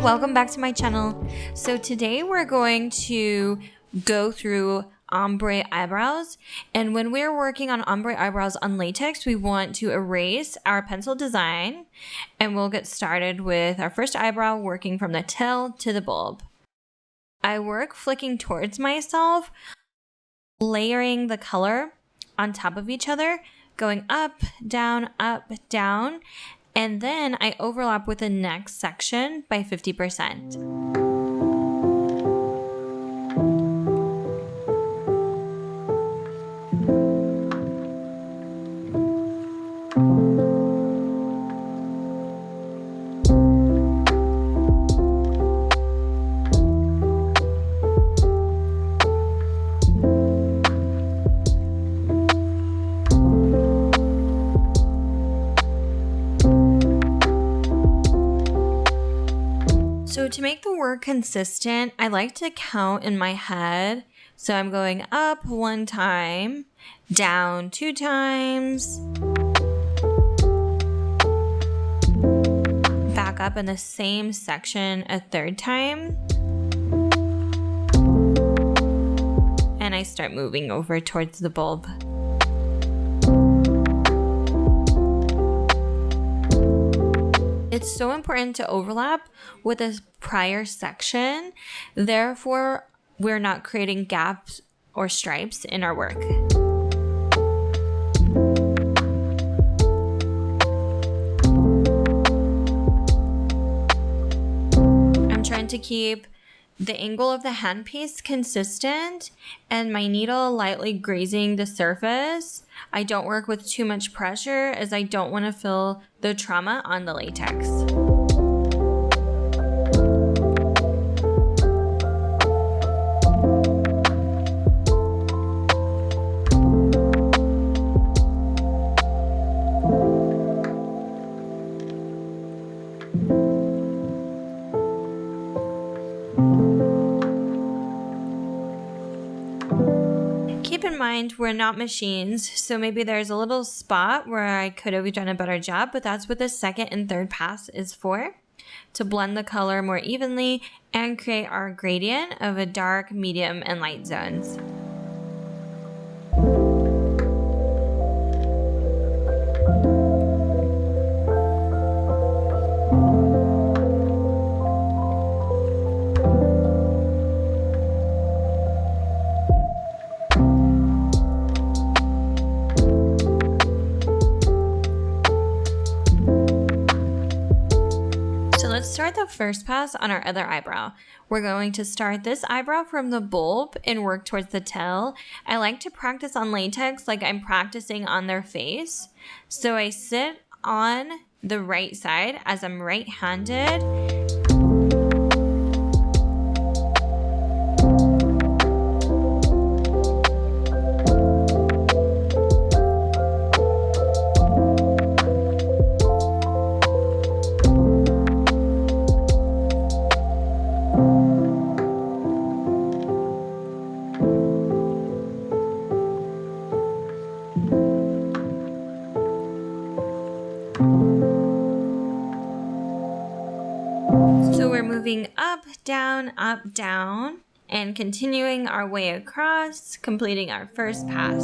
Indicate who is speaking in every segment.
Speaker 1: welcome back to my channel. So today we're going to go through ombre eyebrows, and when we're working on ombre eyebrows on latex, we want to erase our pencil design, and we'll get started with our first eyebrow, working from the tail to the bulb. I work flicking towards myself, layering the color on top of each other, going up, down, and then I overlap with the next section by 50%. So to make the work consistent, I like to count in my head. So I'm going up 1 time, down 2 times, back up in the same section a 3rd time, and I start moving over towards the bulb. It's so important to overlap with a prior section, therefore we're not creating gaps or stripes in our work. I'm trying to keep the angle of the handpiece consistent and my needle lightly grazing the surface. I don't work with too much pressure as I don't want to feel the trauma on the latex. Keep in mind, we're not machines, so maybe there's a little spot where I could have done a better job, but that's what the 2nd and 3rd pass is for, to blend the color more evenly and create our gradient of a dark, medium, and light zones. Let's start the first pass on our other eyebrow. We're going to start this eyebrow from the bulb and work towards the tail. I like to practice on latex like I'm practicing on their face. So I sit on the right side as I'm right-handed. So we're moving up, down, and continuing our way across, completing our first pass.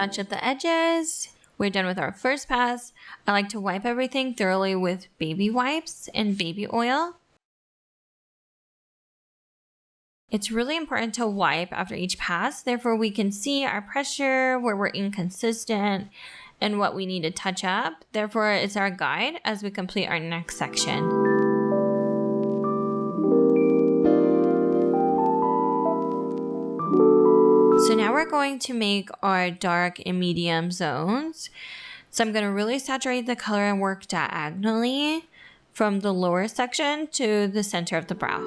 Speaker 1: touch up the edges. We're done with our first pass. I like to wipe everything thoroughly with baby wipes and baby oil. It's really important to wipe after each pass, therefore we can see our pressure, where we're inconsistent, and what we need to touch up. Therefore, it's our guide as we complete our next section. So now we're going to make our dark and medium zones. So I'm going to really saturate the color and work diagonally from the lower section to the center of the brow.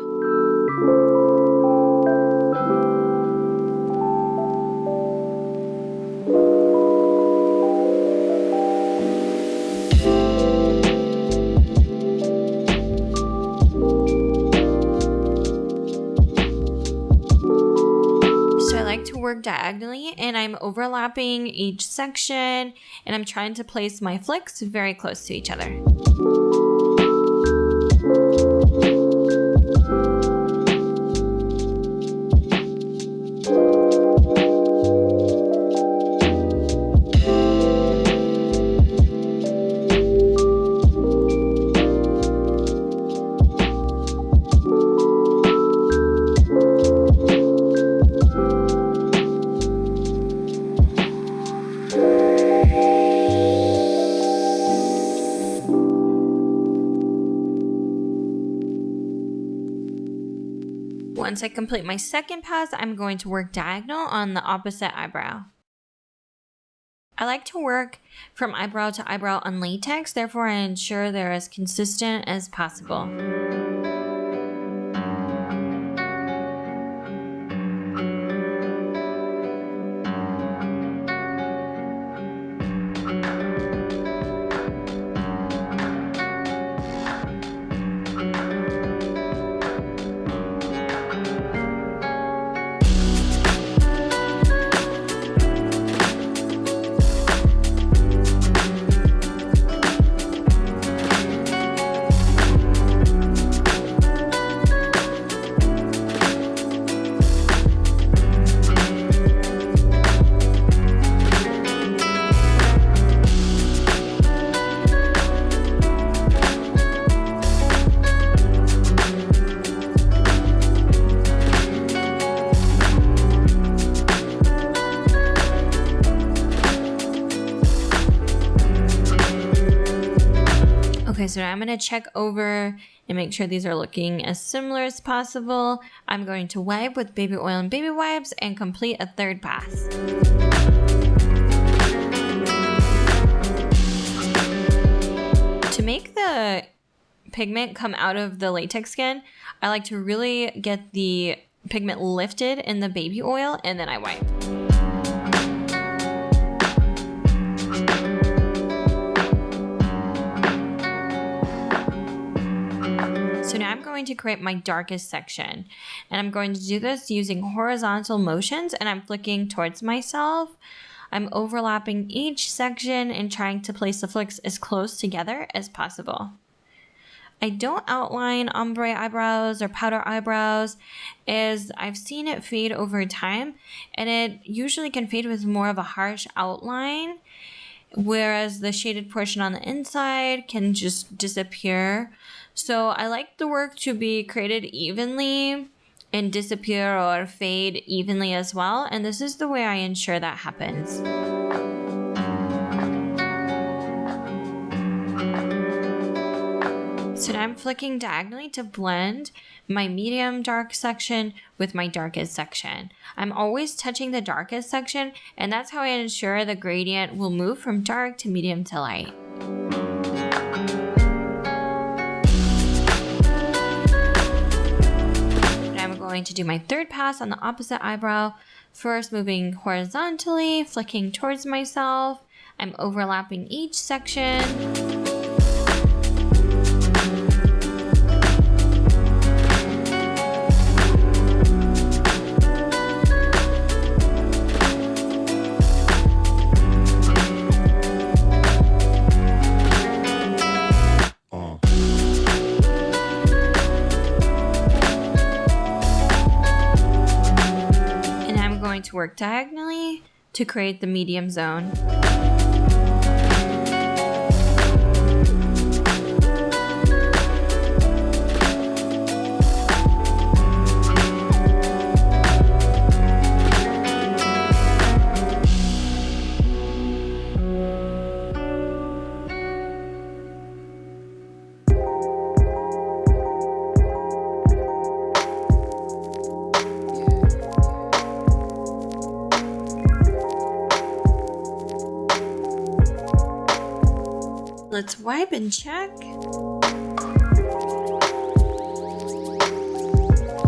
Speaker 1: Work diagonally, and I'm overlapping each section, and I'm trying to place my flicks very close to each other. Once I complete my second pass, I'm going to work diagonal on the opposite eyebrow. I like to work from eyebrow to eyebrow on latex, therefore I ensure they're as consistent as possible. Okay, so now I'm going to check over and make sure these are looking as similar as possible. I'm going to wipe with baby oil and baby wipes and complete a third pass. To make the pigment come out of the latex skin, I like to really get the pigment lifted in the baby oil and then I wipe. So now I'm going to create my darkest section, and I'm going to do this using horizontal motions, and I'm flicking towards myself. I'm overlapping each section and trying to place the flicks as close together as possible. I don't outline ombre eyebrows or powder eyebrows, as I've seen it fade over time, and it usually can fade with more of a harsh outline, whereas the shaded portion on the inside can just disappear. So I like the work to be created evenly and disappear or fade evenly as well, and this is the way I ensure that happens. So now I'm flicking diagonally to blend my medium dark section with my darkest section. I'm always touching the darkest section, and that's how I ensure the gradient will move from dark to medium to light. Going to do my third pass on the opposite eyebrow. First, moving horizontally, flicking towards myself. I'm overlapping each section. To work diagonally to create the medium zone. Let's wipe and check.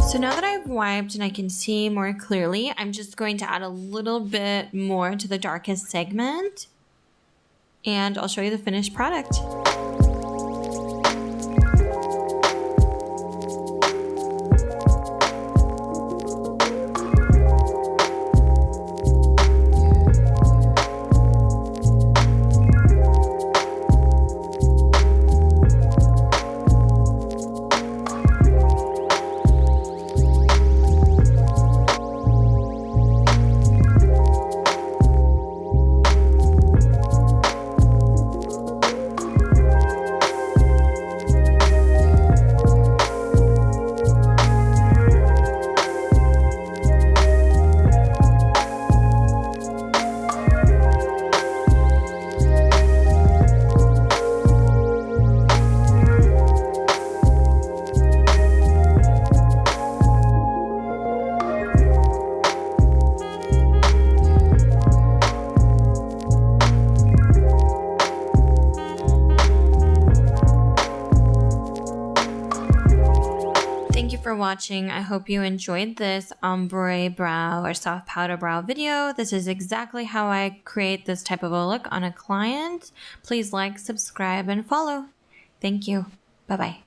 Speaker 1: So now that I've wiped and I can see more clearly, I'm just going to add a little bit more to the darkest segment, and I'll show you the finished product. Thank you for watching. I hope you enjoyed this ombre brow or soft powder brow video. This is exactly how I create this type of a look on a client. Please like, subscribe, and follow. Thank you. Bye-bye.